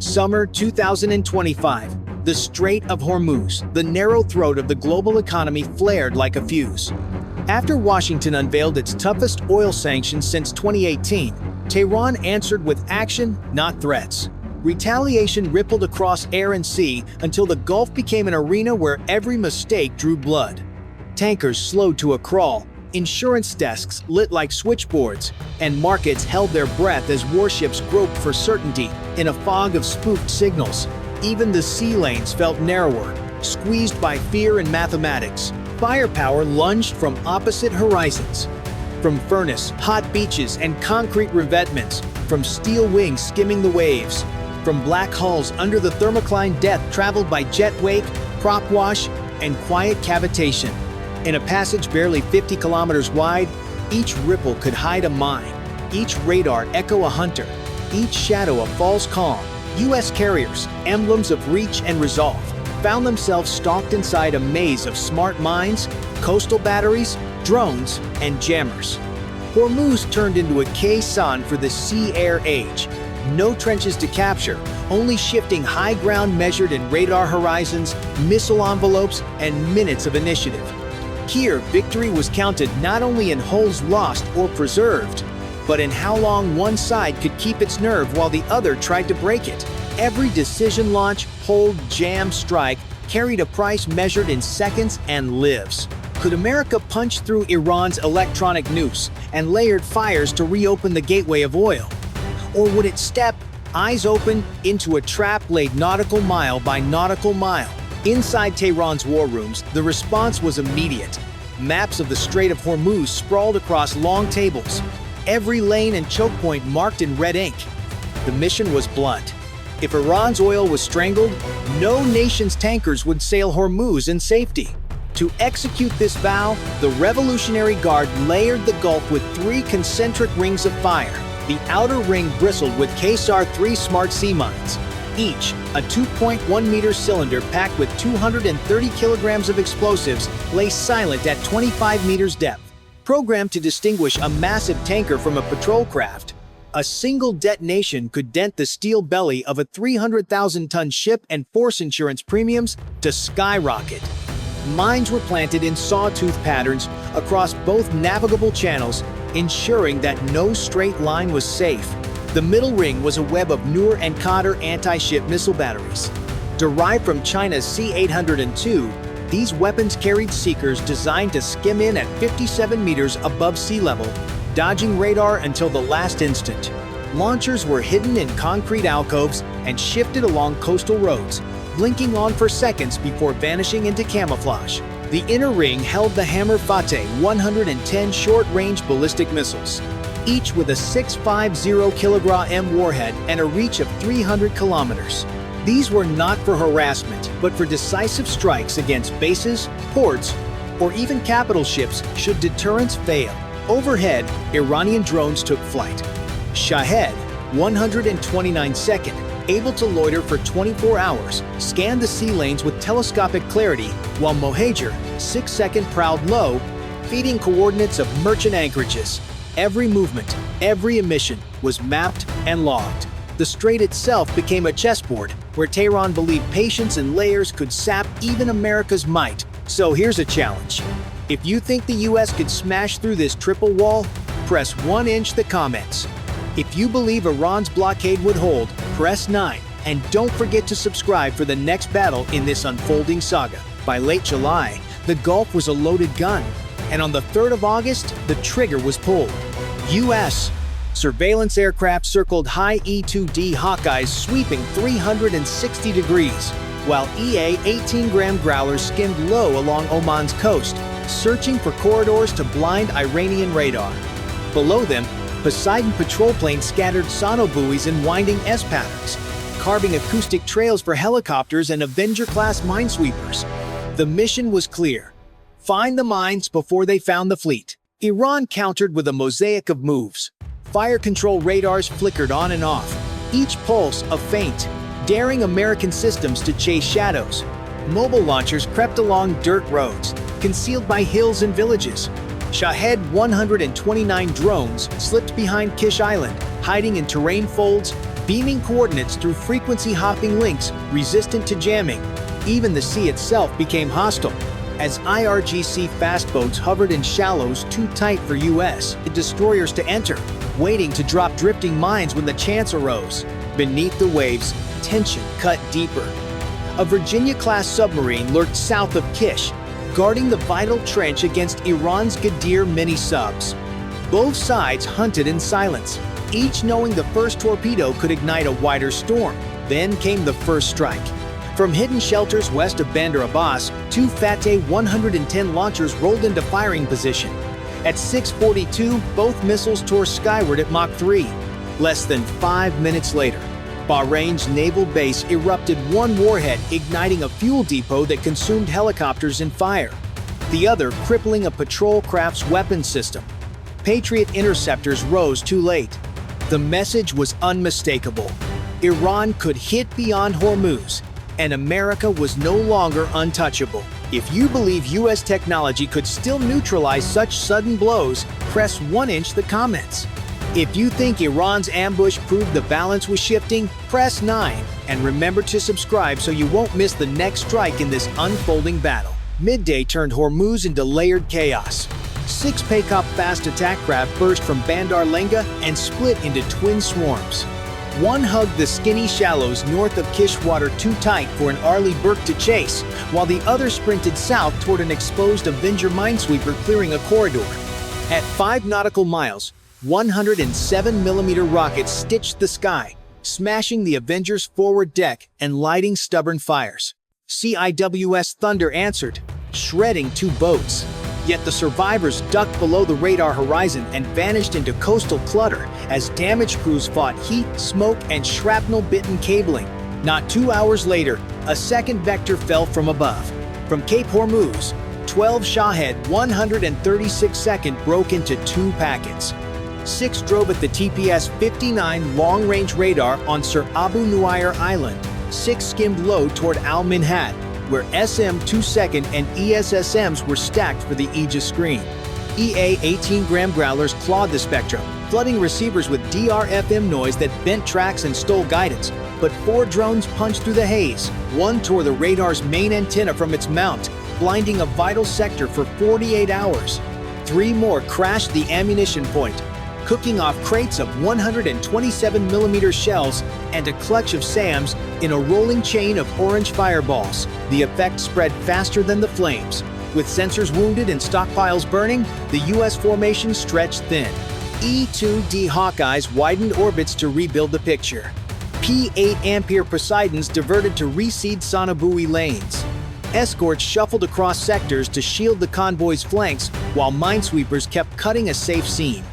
Summer 2025. The Strait of Hormuz, the narrow throat of the global economy, flared like a fuse. After Washington unveiled its toughest oil sanctions since 2018, Tehran answered with action, not threats. Retaliation rippled across air and sea until the Gulf became an arena where every mistake drew blood. Tankers slowed to a crawl, insurance desks lit like switchboards, and markets held their breath as warships groped for certainty in a fog of spoofed signals. Even the sea lanes felt narrower, squeezed by fear and mathematics. Firepower lunged from opposite horizons. From furnace, hot beaches, and concrete revetments, from steel wings skimming the waves, from black hulls under the thermocline, death traveled by jet wake, prop wash, and quiet cavitation. In a passage barely 50 kilometers wide, each ripple could hide a mine, each radar echo a hunter, each shadow a false calm. U.S. carriers, emblems of reach and resolve, found themselves stalked inside a maze of smart mines, coastal batteries, drones, and jammers. Hormuz turned into a Khe Sanh for the sea-air age. No trenches to capture, only shifting high ground measured in radar horizons, missile envelopes, and minutes of initiative. Here, victory was counted not only in holes lost or preserved, but in how long one side could keep its nerve while the other tried to break it. Every decision launch, hold, jam, strike carried a price measured in seconds and lives. Could America punch through Iran's electronic noose and layered fires to reopen the gateway of oil? Or would it step, eyes open, into a trap laid nautical mile by nautical mile? Inside Tehran's war rooms, the response was immediate. Maps of the Strait of Hormuz sprawled across long tables, every lane and choke point marked in red ink. The mission was blunt. If Iran's oil was strangled, no nation's tankers would sail Hormuz in safety. To execute this vow, the Revolutionary Guard layered the Gulf with 3 concentric rings of fire. The outer ring bristled with Qaysar 3 smart sea mines. Each, a 2.1-meter cylinder packed with 230 kilograms of explosives, lay silent at 25 meters depth. Programmed to distinguish a massive tanker from a patrol craft, a single detonation could dent the steel belly of a 300,000-ton ship and force insurance premiums to skyrocket. Mines were planted in sawtooth patterns across both navigable channels, ensuring that no straight line was safe. The middle ring was a web of Nur and Qadr anti-ship missile batteries. Derived from China's C-802, these weapons carried seekers designed to skim in at 57 meters above sea level, dodging radar until the last instant. Launchers were hidden in concrete alcoves and shifted along coastal roads, blinking on for seconds before vanishing into camouflage. The inner ring held the Hammer Fateh 110 short-range ballistic missiles, each with a 650-kilogram warhead and a reach of 300 kilometers. These were not for harassment, but for decisive strikes against bases, ports, or even capital ships should deterrence fail. Overhead, Iranian drones took flight. Shahed, 129-second, able to loiter for 24 hours, scanned the sea lanes with telescopic clarity, while Mohajer, 6-second, prowled low, feeding coordinates of merchant anchorages. Every movement, every emission was mapped and logged. The strait itself became a chessboard where Tehran believed patience and layers could sap even America's might. So here's a challenge. If you think the US could smash through this triple wall, press 1 inch the comments. If you believe Iran's blockade would hold, press 9. And don't forget to subscribe for the next battle in this unfolding saga. By late July, the Gulf was a loaded gun. And on the 3rd of August, the trigger was pulled. U.S. surveillance aircraft circled high E-2D Hawkeyes sweeping 360 degrees, while EA 18-gram growlers skimmed low along Oman's coast, searching for corridors to blind Iranian radar. Below them, Poseidon patrol planes scattered sonobuoys in winding S-patterns, carving acoustic trails for helicopters and Avenger-class minesweepers. The mission was clear. Find the mines before they found the fleet. Iran countered with a mosaic of moves. Fire control radars flickered on and off, each pulse a feint, daring American systems to chase shadows. Mobile launchers crept along dirt roads, concealed by hills and villages. Shahed 129 drones slipped behind Kish Island, hiding in terrain folds, beaming coordinates through frequency-hopping links resistant to jamming. Even the sea itself became hostile, as IRGC fast boats hovered in shallows too tight for U.S. destroyers to enter, waiting to drop drifting mines when the chance arose. Beneath the waves, tension cut deeper. A Virginia-class submarine lurked south of Kish, guarding the vital trench against Iran's Ghadir mini-subs. Both sides hunted in silence, each knowing the first torpedo could ignite a wider storm. Then came the first strike. From hidden shelters west of Bandar Abbas, two Fateh 110 launchers rolled into firing position. At 6:42, both missiles tore skyward at Mach 3. Less than 5 minutes later, Bahrain's naval base erupted one warhead, igniting a fuel depot that consumed helicopters in fire, the other crippling a patrol craft's weapons system. Patriot interceptors rose too late. The message was unmistakable. Iran could hit beyond Hormuz, and America was no longer untouchable. If you believe U.S. technology could still neutralize such sudden blows, press 1" the comments. If you think Iran's ambush proved the balance was shifting, press 9. And remember to subscribe so you won't miss the next strike in this unfolding battle. Midday turned Hormuz into layered chaos. 6 Paykop fast attack craft burst from Bandar Lenga and split into twin swarms. One hugged the skinny shallows north of Kishwater too tight for an Arleigh Burke to chase, while the other sprinted south toward an exposed Avenger minesweeper clearing a corridor. At 5 nautical miles, 107mm rockets stitched the sky, smashing the Avenger's forward deck and lighting stubborn fires. CIWS Thunder answered, shredding 2 boats. Yet the survivors ducked below the radar horizon and vanished into coastal clutter as damaged crews fought heat, smoke, and shrapnel-bitten cabling. Not 2 hours later, a second vector fell from above. From Cape Hormuz, 12 Shahed 136nd broke into 2 packets. 6 drove at the TPS-59 long-range radar on Sir Abu Nuair Island. 6 skimmed low toward Al Minhad, where SM-2 and ESSMs were stacked for the Aegis screen. EA 18-gram growlers clawed the spectrum, flooding receivers with DRFM noise that bent tracks and stole guidance. But 4 drones punched through the haze. One tore the radar's main antenna from its mount, blinding a vital sector for 48 hours. 3 more crashed the ammunition point, cooking off crates of 127mm shells and a clutch of SAMs in a rolling chain of orange fireballs. The effect spread faster than the flames. With sensors wounded and stockpiles burning, the U.S. formation stretched thin. E-2D Hawkeyes widened orbits to rebuild the picture. P-8 Ampere Poseidons diverted to reseed Sonabui lanes. Escorts shuffled across sectors to shield the convoy's flanks, while minesweepers kept cutting a safe seam.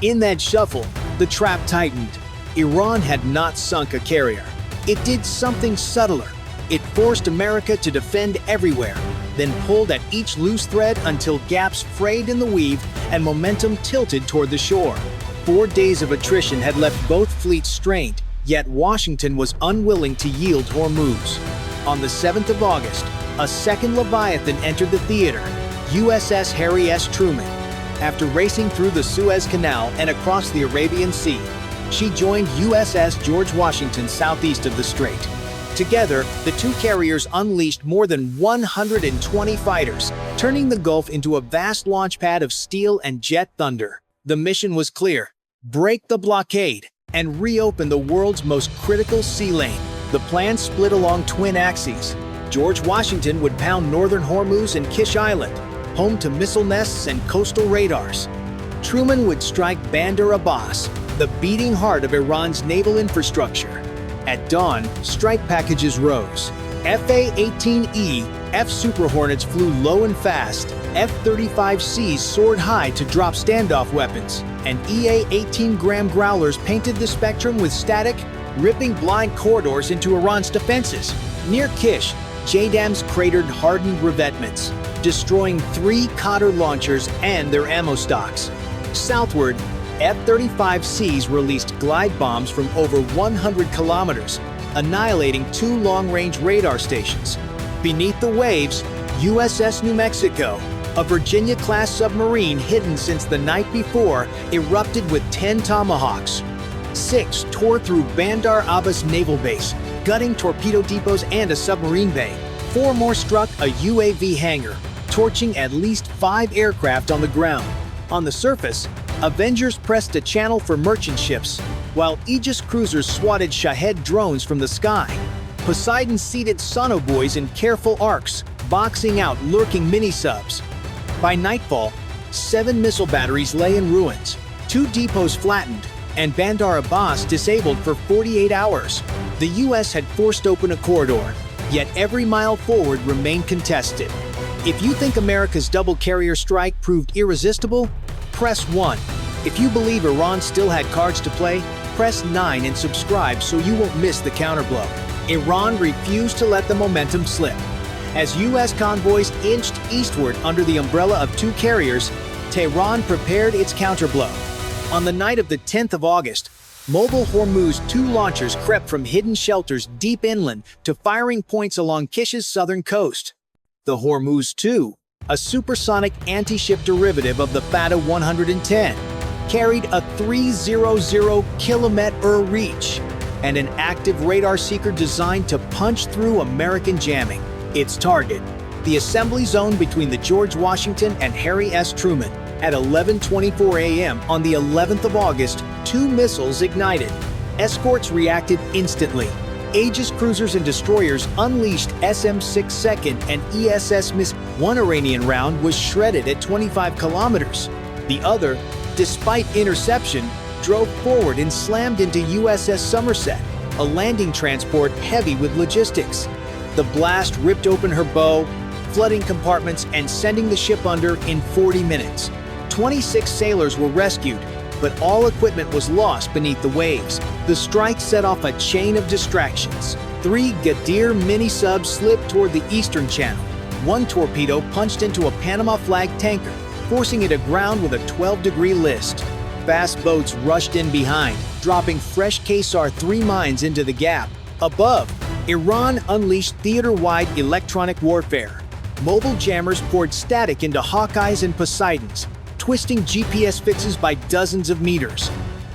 In that shuffle, the trap tightened. Iran had not sunk a carrier. It did something subtler. It forced America to defend everywhere, then pulled at each loose thread until gaps frayed in the weave and momentum tilted toward the shore. 4 days of attrition had left both fleets strained, yet Washington was unwilling to yield Hormuz. On the 7th of August, a second Leviathan entered the theater, USS Harry S. Truman. After racing through the Suez Canal and across the Arabian Sea, she joined USS George Washington southeast of the strait. Together, the 2 carriers unleashed more than 120 fighters, turning the Gulf into a vast launch pad of steel and jet thunder. The mission was clear: break the blockade and reopen the world's most critical sea lane. The plan split along twin axes. George Washington would pound northern Hormuz and Kish Island, home to missile nests and coastal radars. Truman would strike Bandar Abbas, the beating heart of Iran's naval infrastructure. At dawn, strike packages rose. FA-18E F-Super Hornets flew low and fast. F-35Cs soared high to drop standoff weapons. And EA-18-gram growlers painted the spectrum with static, ripping blind corridors into Iran's defenses. Near Kish, JDAMs cratered hardened revetments, destroying 3 Qatar launchers and their ammo stocks. Southward, F-35Cs released glide bombs from over 100 kilometers, annihilating 2 long-range radar stations. Beneath the waves, USS New Mexico, a Virginia-class submarine hidden since the night before, erupted with 10 Tomahawks. 6 tore through Bandar Abbas Naval Base, gutting torpedo depots and a submarine bay. 4 more struck a UAV hangar, torching at least 5 aircraft on the ground. On the surface, Avengers pressed a channel for merchant ships, while Aegis cruisers swatted Shahed drones from the sky. Poseidon seated sonobuoys in careful arcs, boxing out lurking mini-subs. By nightfall, 7 missile batteries lay in ruins, 2 depots flattened, and Bandar Abbas disabled for 48 hours. The US had forced open a corridor, yet every mile forward remained contested. If you think America's double carrier strike proved irresistible, press 1. If you believe Iran still had cards to play, press 9 and subscribe so you won't miss the counterblow. Iran refused to let the momentum slip. As US convoys inched eastward under the umbrella of 2 carriers, Tehran prepared its counterblow. On the night of the 10th of August, mobile Hormuz 2 launchers crept from hidden shelters deep inland to firing points along Kish's southern coast. The Hormuz 2, a supersonic anti-ship derivative of the Fateh 110, carried a 300-kilometer reach and an active radar seeker designed to punch through American jamming. Its target, the assembly zone between the George Washington and Harry S. Truman. At 11:24 a.m. on the 11th of August, 2 missiles ignited. Escorts reacted instantly. Aegis cruisers and destroyers unleashed SM-6 Second and ESS Miss. One Iranian round was shredded at 25 kilometers. The other, despite interception, drove forward and slammed into USS Somerset, a landing transport heavy with logistics. The blast ripped open her bow, flooding compartments and sending the ship under in 40 minutes. 26 sailors were rescued, but all equipment was lost beneath the waves. The strike set off a chain of distractions. 3 Ghadir mini-subs slipped toward the eastern channel. 1 torpedo punched into a Panama flag tanker, forcing it aground with a 12-degree list. Fast boats rushed in behind, dropping fresh Kesar 3 mines into the gap. Above, Iran unleashed theater-wide electronic warfare. Mobile jammers poured static into Hawkeyes and Poseidons, twisting GPS fixes by dozens of meters.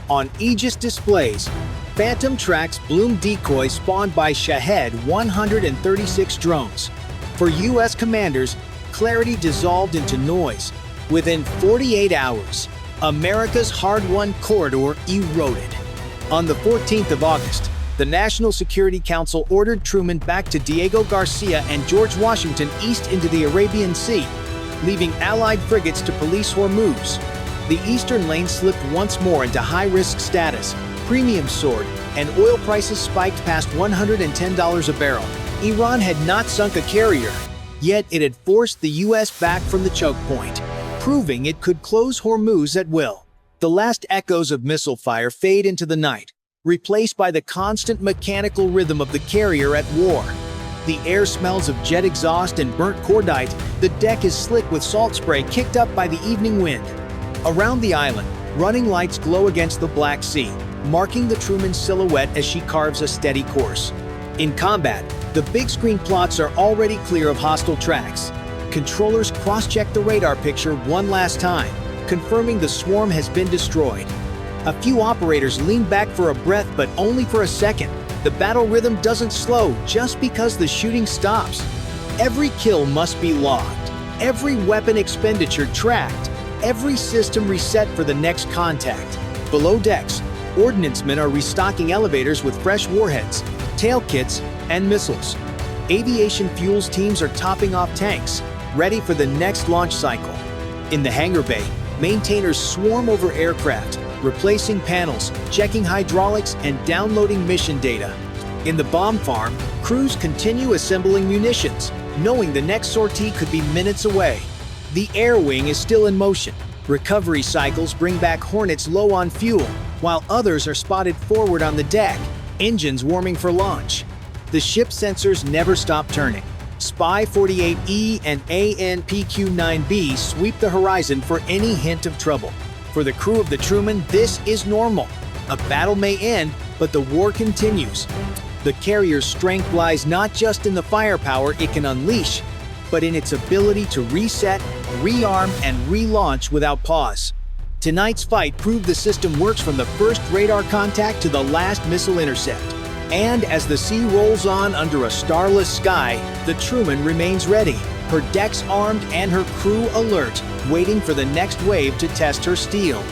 On Aegis displays, phantom tracks bloomed decoys spawned by Shahed 136 drones. For US commanders, clarity dissolved into noise. Within 48 hours, America's hard-won corridor eroded. On the 14th of August, the National Security Council ordered Truman back to Diego Garcia and George Washington east into the Arabian Sea, leaving Allied frigates to police Hormuz. The eastern lane slipped once more into high-risk status, premiums soared, and oil prices spiked past $110 a barrel. Iran had not sunk a carrier, yet it had forced the US back from the choke point, proving it could close Hormuz at will. The last echoes of missile fire fade into the night, replaced by the constant mechanical rhythm of the carrier at war. The air smells of jet exhaust and burnt cordite. The deck is slick with salt spray kicked up by the evening wind. Around the island, running lights glow against the Black Sea, marking the Truman silhouette as she carves a steady course. In combat, the big screen plots are already clear of hostile tracks. Controllers cross-check the radar picture one last time, confirming the swarm has been destroyed. A few operators lean back for a breath, but only for a second. The battle rhythm doesn't slow just because the shooting stops. Every kill must be logged, every weapon expenditure tracked, every system reset for the next contact. Below decks, ordnancemen are restocking elevators with fresh warheads, tail kits, and missiles. Aviation fuels teams are topping off tanks, ready for the next launch cycle. In the hangar bay, maintainers swarm over aircraft, replacing panels, checking hydraulics, and downloading mission data. In the bomb farm, crews continue assembling munitions, knowing the next sortie could be minutes away. The air wing is still in motion. Recovery cycles bring back Hornets low on fuel, while others are spotted forward on the deck, engines warming for launch. The ship sensors never stop turning. Spy 48E and ANPQ-9B sweep the horizon for any hint of trouble. For the crew of the Truman, this is normal. A battle may end, but the war continues. The carrier's strength lies not just in the firepower it can unleash, but in its ability to reset, rearm, and relaunch without pause. Tonight's fight proved the system works from the first radar contact to the last missile intercept. And as the sea rolls on under a starless sky, the Truman remains ready, her decks armed and her crew alert, waiting for the next wave to test her steel.